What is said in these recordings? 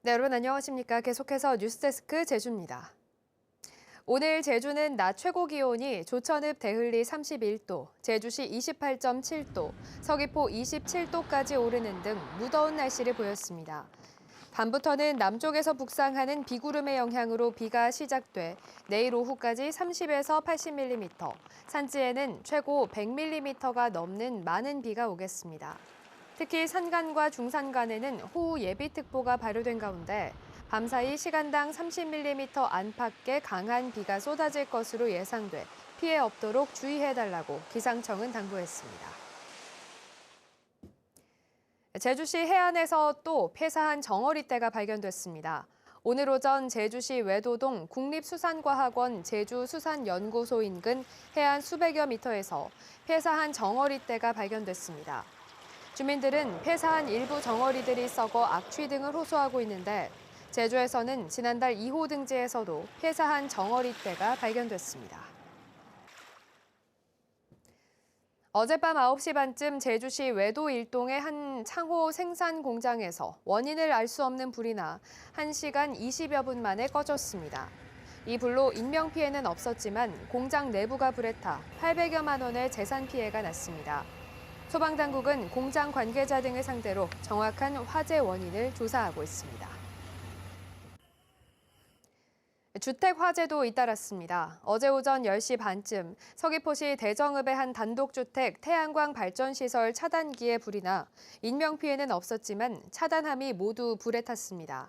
네, 여러분 안녕하십니까? 계속해서 뉴스데스크 제주입니다. 오늘 제주는 낮 최고 기온이 조천읍 대흘리 31도, 제주시 28.7도, 서귀포 27도까지 오르는 등 무더운 날씨를 보였습니다. 밤부터는 남쪽에서 북상하는 비구름의 영향으로 비가 시작돼 내일 오후까지 30에서 80mm, 산지에는 최고 100mm가 넘는 많은 비가 오겠습니다. 특히 산간과 중산간에는 호우 예비특보가 발효된 가운데 밤사이 시간당 30mm 안팎의 강한 비가 쏟아질 것으로 예상돼 피해 없도록 주의해달라고 기상청은 당부했습니다. 제주시 해안에서 또 폐사한 정어리떼가 발견됐습니다. 오늘 오전 제주시 외도동 국립수산과학원 제주수산연구소 인근 해안 수백여 미터에서 폐사한 정어리떼가 발견됐습니다. 주민들은 폐사한 일부 정어리들이 썩어 악취 등을 호소하고 있는데 제주에서는 지난달 2호 등지에서도 폐사한 정어리떼가 발견됐습니다. 어젯밤 9시 반쯤 제주시 외도 일동의 한 창호 생산 공장에서 원인을 알 수 없는 불이 나 1시간 20여 분 만에 꺼졌습니다. 이 불로 인명피해는 없었지만 공장 내부가 불에 타 800여만 원의 재산 피해가 났습니다. 소방당국은 공장 관계자 등을 상대로 정확한 화재 원인을 조사하고 있습니다. 주택 화재도 잇따랐습니다. 어제 오전 10시 반쯤 서귀포시 대정읍의 한 단독주택 태양광 발전시설 차단기에 불이 나 인명피해는 없었지만 차단함이 모두 불에 탔습니다.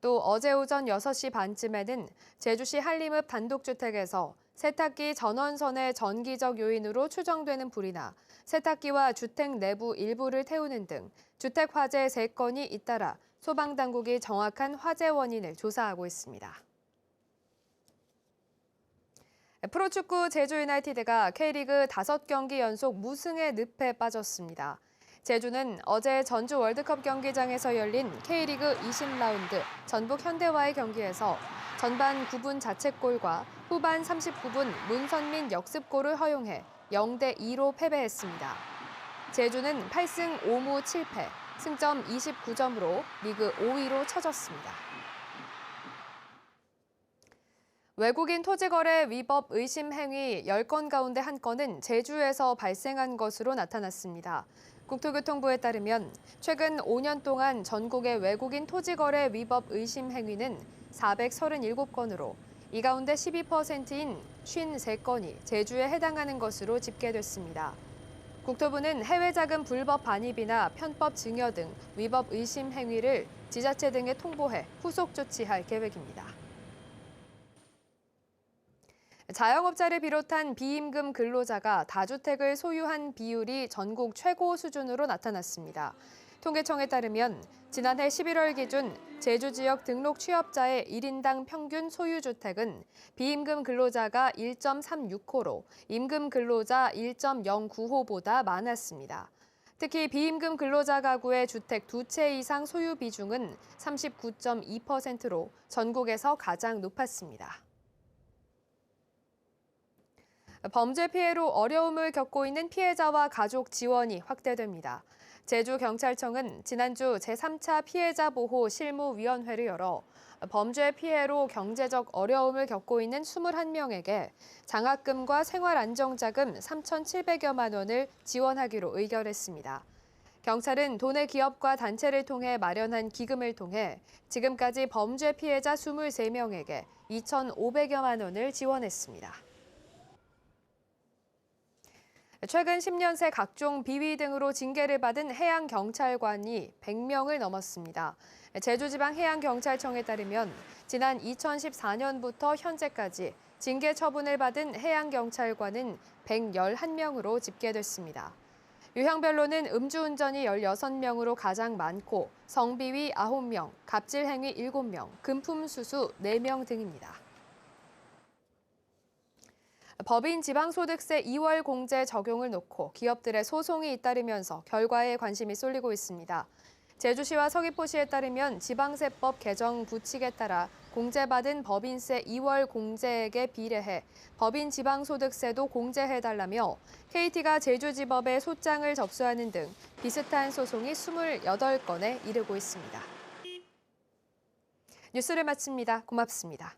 또 어제 오전 6시 반쯤에는 제주시 한림읍 단독주택에서 세탁기 전원선의 전기적 요인으로 추정되는 불이 나 세탁기와 주택 내부 일부를 태우는 등 주택 화재 3건이 잇따라 소방당국이 정확한 화재 원인을 조사하고 있습니다. 프로축구 제주 유나이티드가 K리그 5경기 연속 무승의 늪에 빠졌습니다. 제주는 어제 전주 월드컵 경기장에서 열린 K리그 20라운드 전북 현대와의 경기에서 전반 9분 자책골과 후반 39분 문선민 역습골을 허용해 0대2로 패배했습니다. 제주는 8승 5무 7패, 승점 29점으로 리그 5위로 쳐졌습니다. 외국인 토지거래 위법 의심 행위 10건 가운데 1건은 제주에서 발생한 것으로 나타났습니다. 국토교통부에 따르면 최근 5년 동안 전국의 외국인 토지거래 위법 의심 행위는 437건으로 이 가운데 12%인 53건이 제주에 해당하는 것으로 집계됐습니다. 국토부는 해외자금 불법 반입이나 편법 증여 등 위법 의심 행위를 지자체 등에 통보해 후속 조치할 계획입니다. 자영업자를 비롯한 비임금 근로자가 다주택을 소유한 비율이 전국 최고 수준으로 나타났습니다. 통계청에 따르면 지난해 11월 기준 제주 지역 등록 취업자의 1인당 평균 소유주택은 비임금 근로자가 1.36호로 임금 근로자 1.09호보다 많았습니다. 특히 비임금 근로자 가구의 주택 2채 이상 소유 비중은 39.2%로 전국에서 가장 높았습니다. 범죄 피해로 어려움을 겪고 있는 피해자와 가족 지원이 확대됩니다. 제주경찰청은 지난주 제3차 피해자 보호 실무위원회를 열어 범죄 피해로 경제적 어려움을 겪고 있는 21명에게 장학금과 생활안정자금 3,700여만 원을 지원하기로 의결했습니다. 경찰은 도내 기업과 단체를 통해 마련한 기금을 통해 지금까지 범죄 피해자 23명에게 2,500여만 원을 지원했습니다. 최근 10년 새 각종 비위 등으로 징계를 받은 해양경찰관이 100명을 넘었습니다. 제주지방해양경찰청에 따르면 지난 2014년부터 현재까지 징계 처분을 받은 해양경찰관은 111명으로 집계됐습니다. 유형별로는 음주운전이 16명으로 가장 많고 성비위 9명, 갑질행위 7명, 금품수수 4명 등입니다. 법인 지방소득세 2월 공제 적용을 놓고 기업들의 소송이 잇따르면서 결과에 관심이 쏠리고 있습니다. 제주시와 서귀포시에 따르면 지방세법 개정 부칙에 따라 공제받은 법인세 2월 공제액에 비례해 법인 지방소득세도 공제해달라며 KT가 제주지법에 소장을 접수하는 등 비슷한 소송이 28건에 이르고 있습니다. 뉴스를 마칩니다. 고맙습니다.